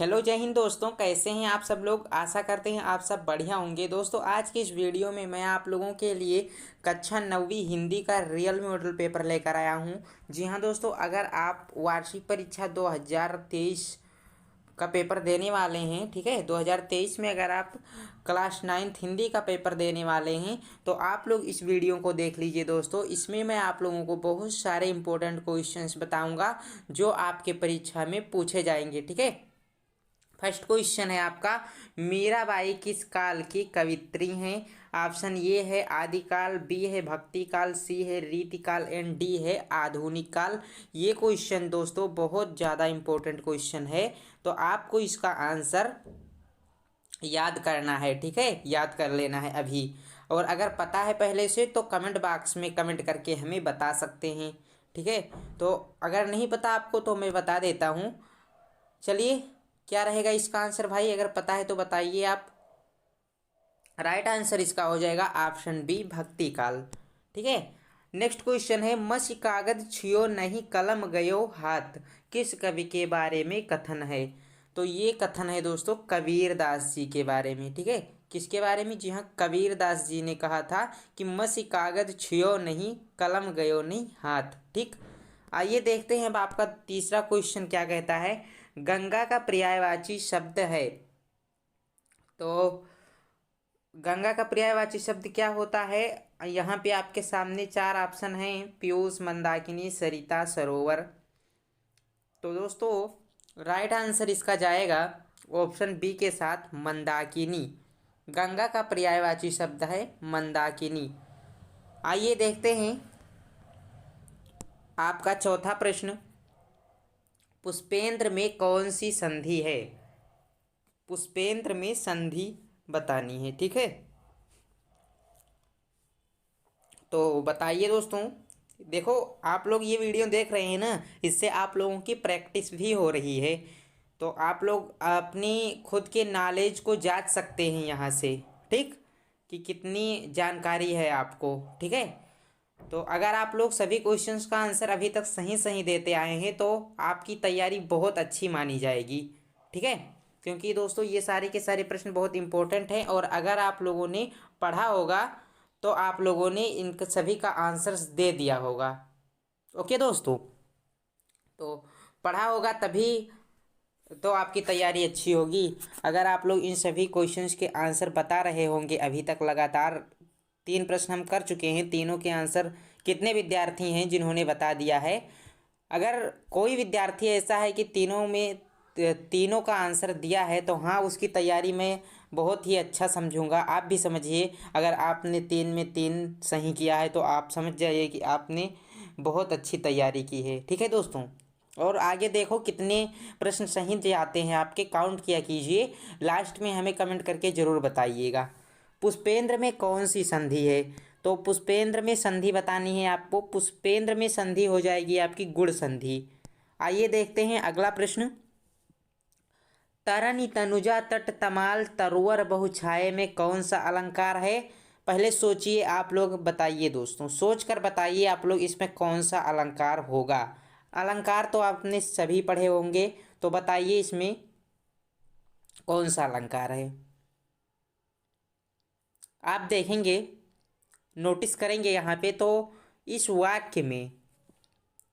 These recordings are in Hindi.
हेलो जय हिंद दोस्तों, कैसे हैं आप सब लोग। आशा करते हैं आप सब बढ़िया होंगे। दोस्तों आज की इस वीडियो में मैं आप लोगों के लिए कक्षा 9वीं हिंदी का रियल मॉडल पेपर लेकर आया हूं। जी हां दोस्तों, अगर आप वार्षिक परीक्षा 2023 का पेपर देने वाले हैं, ठीक है, 2023 में अगर आप क्लास 9th हिंदी का पेपर देने वाले हैं तो आप लोग इस वीडियो को देख लीजिए। दोस्तों इसमें मैं आप लोगों को बहुत सारे इंपॉर्टेंट क्वेश्चंस बताऊंगा जो आपके परीक्षा में पूछे जाएंगे। ठीक है, फर्स्ट क्वेश्चन है आपका, मीराबाई किस काल की कवित्री हैं। ऑप्शन ए है आदिकाल, बी है भक्ति काल, सी है रीतिकाल एंड डी है आधुनिक काल। ये क्वेश्चन दोस्तों बहुत ज़्यादा इंपॉर्टेंट क्वेश्चन है, तो आपको इसका आंसर याद करना है। ठीक है, याद कर लेना है अभी, और अगर पता है पहले से तो कमेंट बॉक्स में कमेंट करके हमें बता सकते हैं। ठीक है, तो अगर नहीं पता आपको तो मैं बता देता हूँ। चलिए, क्या रहेगा इसका आंसर भाई, अगर पता है तो बताइए आप। राइट आंसर इसका हो जाएगा ऑप्शन बी भक्ति काल। ठीक है, नेक्स्ट क्वेश्चन है, मसी कागज छियो नहीं कलम गयो हाथ, किस कवि के बारे में कथन है। तो ये कथन है दोस्तों कबीर दास जी के बारे में। ठीक है, किसके बारे में, जी हाँ, कबीर दास जी ने कहा था कि मसी कागज छियो नहीं कलम गयो नहीं हाथ। ठीक, आइए देखते हैं अब आपका तीसरा क्वेश्चन क्या कहता है। गंगा का पर्यायवाची शब्द है, तो गंगा का पर्यायवाची शब्द क्या होता है। यहाँ पे आपके सामने चार ऑप्शन हैं, पीयूष, मंदाकिनी, सरिता, सरोवर। तो दोस्तों राइट आंसर इसका जाएगा ऑप्शन बी के साथ मंदाकिनी। गंगा का पर्यायवाची शब्द है मंदाकिनी। आइए देखते हैं आपका चौथा प्रश्न, पुष्पेंद्र में कौन सी संधि है। पुष्पेंद्र में संधि बतानी है। ठीक है, तो बताइए दोस्तों। देखो आप लोग ये वीडियो देख रहे हैं ना, इससे आप लोगों की प्रैक्टिस भी हो रही है, तो आप लोग अपनी खुद के नॉलेज को जांच सकते हैं यहाँ से। ठीक, कि कितनी जानकारी है आपको। ठीक है, तो अगर आप लोग सभी क्वेश्चंस का आंसर अभी तक सही सही देते आए हैं तो आपकी तैयारी बहुत अच्छी मानी जाएगी। ठीक है, क्योंकि दोस्तों ये सारे के सारे प्रश्न बहुत इंपॉर्टेंट हैं, और अगर आप लोगों ने पढ़ा होगा तो आप लोगों ने इन सभी का आंसर्स दे दिया होगा। ओके दोस्तों, तो पढ़ा होगा तभी तो आपकी तैयारी अच्छी होगी। अगर आप लोग इन सभी क्वेश्चंस के आंसर बता रहे होंगे, अभी तक लगातार 3 प्रश्न हम कर चुके हैं, तीनों के आंसर कितने विद्यार्थी हैं जिन्होंने बता दिया है। अगर कोई विद्यार्थी ऐसा है कि तीनों का आंसर दिया है तो हाँ, उसकी तैयारी मैं बहुत ही अच्छा समझूंगा। आप भी समझिए, अगर आपने 3 में 3 सही किया है तो आप समझ जाइए कि आपने बहुत अच्छी तैयारी की है। ठीक है दोस्तों, और आगे देखो कितने प्रश्न सही से आते हैं आपके, काउंट किया कीजिए, लास्ट में हमें कमेंट करके ज़रूर बताइएगा। पुष्पेंद्र में कौन सी संधि है, तो पुष्पेंद्र में संधि बतानी है आपको। पुष्पेंद्र में संधि हो जाएगी आपकी गुण संधि। आइए देखते हैं अगला प्रश्न, तरनी तनुजा तट तमाल तरुवर बहुछाये में कौन सा अलंकार है। पहले सोचिए, आप लोग बताइए दोस्तों, सोच कर बताइए आप लोग इसमें कौन सा अलंकार होगा। अलंकार तो आपने सभी पढ़े होंगे, तो बताइए इसमें कौन सा अलंकार है। आप देखेंगे, नोटिस करेंगे यहाँ पे, तो इस वाक्य में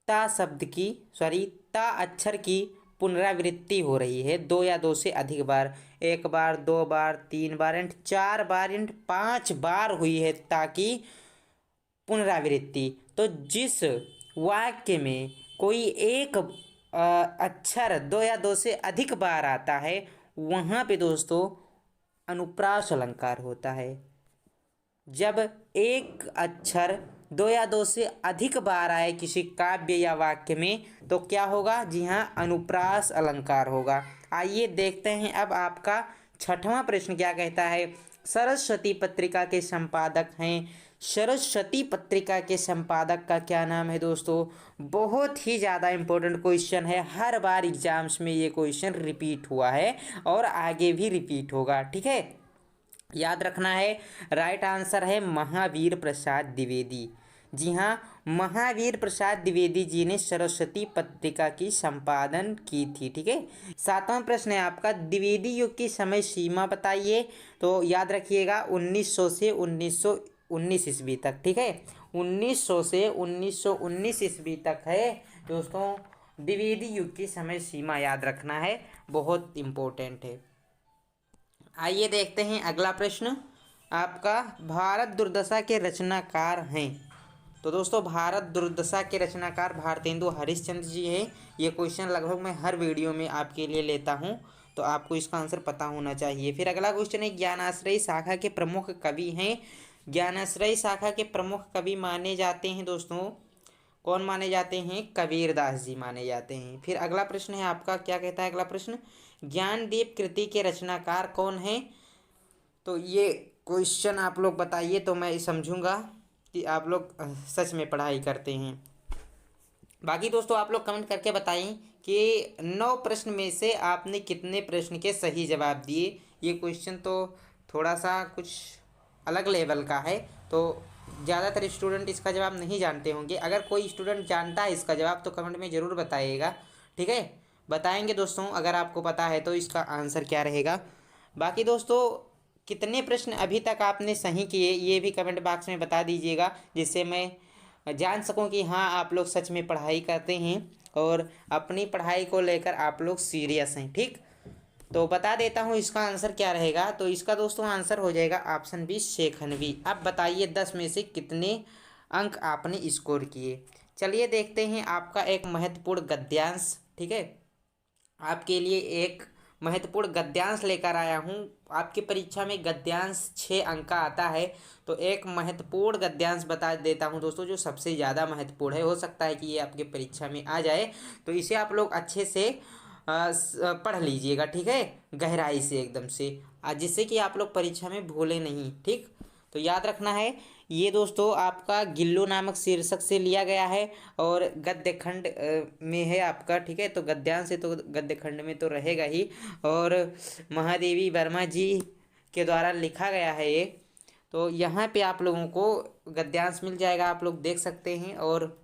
ता शब्द की, सॉरी, ता अक्षर की पुनरावृत्ति हो रही है 2 या 2 से अधिक बार। 1 बार, 2 बार, 3 बार एंड 4 बार एंड 5 बार हुई है ताकि पुनरावृत्ति। तो जिस वाक्य में कोई एक अक्षर 2 या 2 से अधिक बार आता है वहाँ पे दोस्तों अनुप्रास अलंकार होता है। जब एक अक्षर 2 या 2 से अधिक बार आए किसी काव्य या वाक्य में तो क्या होगा, जी हाँ, अनुप्रास अलंकार होगा। आइए देखते हैं अब आपका छठवां प्रश्न क्या कहता है। सरस्वती पत्रिका के संपादक हैं, सरस्वती पत्रिका के संपादक का क्या नाम है दोस्तों। बहुत ही ज़्यादा इंपॉर्टेंट क्वेश्चन है, हर बार एग्जाम्स में ये क्वेश्चन रिपीट हुआ है और आगे भी रिपीट होगा। ठीक है, याद रखना है। राइट आंसर है महावीर प्रसाद द्विवेदी। जी हाँ, महावीर प्रसाद द्विवेदी जी ने सरस्वती पत्रिका की संपादन की थी। ठीक है। 7वां प्रश्न है आपका, द्विवेदी युग की समय सीमा बताइए। तो याद रखिएगा 1900 से 1919 ईस्वी तक। ठीक है, 1900 से 1919 ईस्वी तक है दोस्तों द्विवेदी युग की समय सीमा, याद रखना है, बहुत इम्पोर्टेंट है। आइए देखते हैं अगला प्रश्न आपका, भारत दुर्दशा के रचनाकार हैं। तो दोस्तों भारत दुर्दशा के रचनाकार भारतेंदु हरिश्चंद्र जी हैं। ये क्वेश्चन लगभग मैं हर वीडियो में आपके लिए लेता हूँ, तो आपको इसका आंसर पता होना चाहिए। फिर अगला क्वेश्चन है, ज्ञानाश्रयी शाखा के प्रमुख कवि हैं। ज्ञानाश्रयी शाखा के प्रमुख कवि माने जाते हैं दोस्तों, कौन माने जाते हैं? कबीरदास जी माने जाते हैं। फिर अगला प्रश्न है आपका, क्या कहता है अगला प्रश्न, ज्ञानदीप कृति के रचनाकार कौन है? तो ये क्वेश्चन आप लोग बताइए तो मैं समझूंगा कि आप लोग सच में पढ़ाई करते हैं। बाकी दोस्तों आप लोग कमेंट करके बताएं कि 9 प्रश्न में से आपने कितने प्रश्न के सही जवाब दिए। ये क्वेश्चन तो थोड़ा सा कुछ अलग लेवल का है, तो ज़्यादातर स्टूडेंट इसका जवाब नहीं जानते होंगे। अगर कोई स्टूडेंट जानता है इसका जवाब तो कमेंट में ज़रूर बताइएगा। ठीक है, बताएंगे दोस्तों अगर आपको पता है तो इसका आंसर क्या रहेगा। बाकी दोस्तों कितने प्रश्न अभी तक आपने सही किए ये भी कमेंट बॉक्स में बता दीजिएगा, जिससे मैं जान सकूं कि हाँ आप लोग सच में पढ़ाई करते हैं और अपनी पढ़ाई को लेकर आप लोग सीरियस हैं। ठीक, तो बता देता हूँ इसका आंसर क्या रहेगा। तो इसका दोस्तों आंसर हो जाएगा ऑप्शन बी, शेखनवी। अब बताइए 10 में से कितने अंक आपने स्कोर किए। चलिए देखते हैं आपका एक महत्वपूर्ण गद्यांश। ठीक है, आपके लिए एक महत्वपूर्ण गद्यांश लेकर आया हूँ। आपकी परीक्षा में गद्यांश 6 अंक का आता है, तो एक महत्वपूर्ण गद्यांश बता देता हूँ दोस्तों, जो सबसे ज़्यादा महत्वपूर्ण है। हो सकता है कि ये आपके परीक्षा में आ जाए, तो इसे आप लोग अच्छे से पढ़ लीजिएगा। ठीक है, गहराई से एकदम से, जिससे कि आप लोग परीक्षा में भूले नहीं। ठीक, तो याद रखना है। ये दोस्तों आपका गिल्लू नामक शीर्षक से लिया गया है और गद्य खंड में है आपका। ठीक है, तो गद्यांश है तो गद्य खंड में तो रहेगा ही, और महादेवी वर्मा जी के द्वारा लिखा गया है ये। तो यहाँ पे आप लोगों को गद्यांश मिल जाएगा, आप लोग देख सकते हैं, और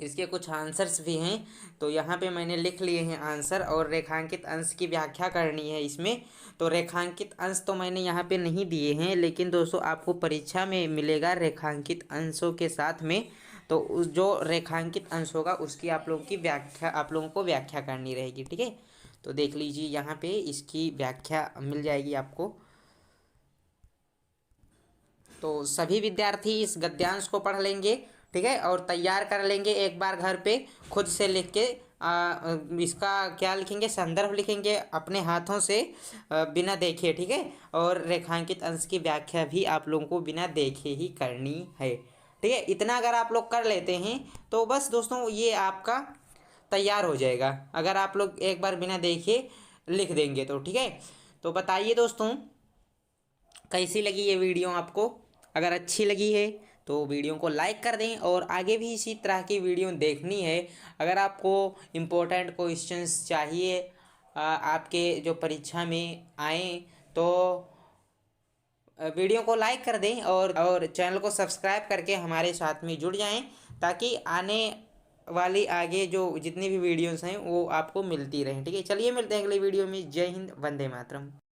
इसके कुछ आंसर्स भी हैं। तो यहाँ पे मैंने लिख लिए हैं आंसर, और रेखांकित अंश की व्याख्या करनी है इसमें। तो रेखांकित अंश तो मैंने यहाँ पे नहीं दिए हैं, लेकिन दोस्तों आपको परीक्षा में मिलेगा रेखांकित अंशों के साथ में। तो उस जो रेखांकित अंश होगा उसकी आप लोगों की व्याख्या, आप लोगों को व्याख्या करनी रहेगी। ठीक है, तो देख लीजिए यहाँ पे इसकी व्याख्या मिल जाएगी आपको। तो सभी विद्यार्थी इस गद्यांश को पढ़ लेंगे। ठीक है, और तैयार कर लेंगे एक बार घर पे खुद से लिख के। इसका क्या लिखेंगे, संदर्भ लिखेंगे अपने हाथों से, बिना देखे। ठीक है, और रेखांकित अंश की व्याख्या भी आप लोगों को बिना देखे ही करनी है। ठीक है, इतना अगर आप लोग कर लेते हैं तो बस दोस्तों ये आपका तैयार हो जाएगा, अगर आप लोग एक बार बिना देखे लिख देंगे तो। ठीक है, तो बताइए दोस्तों कैसी लगी ये वीडियो आपको। अगर अच्छी लगी है तो वीडियो को लाइक कर दें, और आगे भी इसी तरह की वीडियो देखनी है। अगर आपको इम्पोर्टेंट क्वेश्चंस चाहिए आपके जो परीक्षा में आए, तो वीडियो को लाइक कर दें, और चैनल को सब्सक्राइब करके हमारे साथ में जुड़ जाएं, ताकि आने वाली आगे जो जितनी भी वीडियोस हैं वो आपको मिलती रहें। ठीक है, चलिए मिलते हैं अगले वीडियो में। जय हिंद, वंदे मातरम।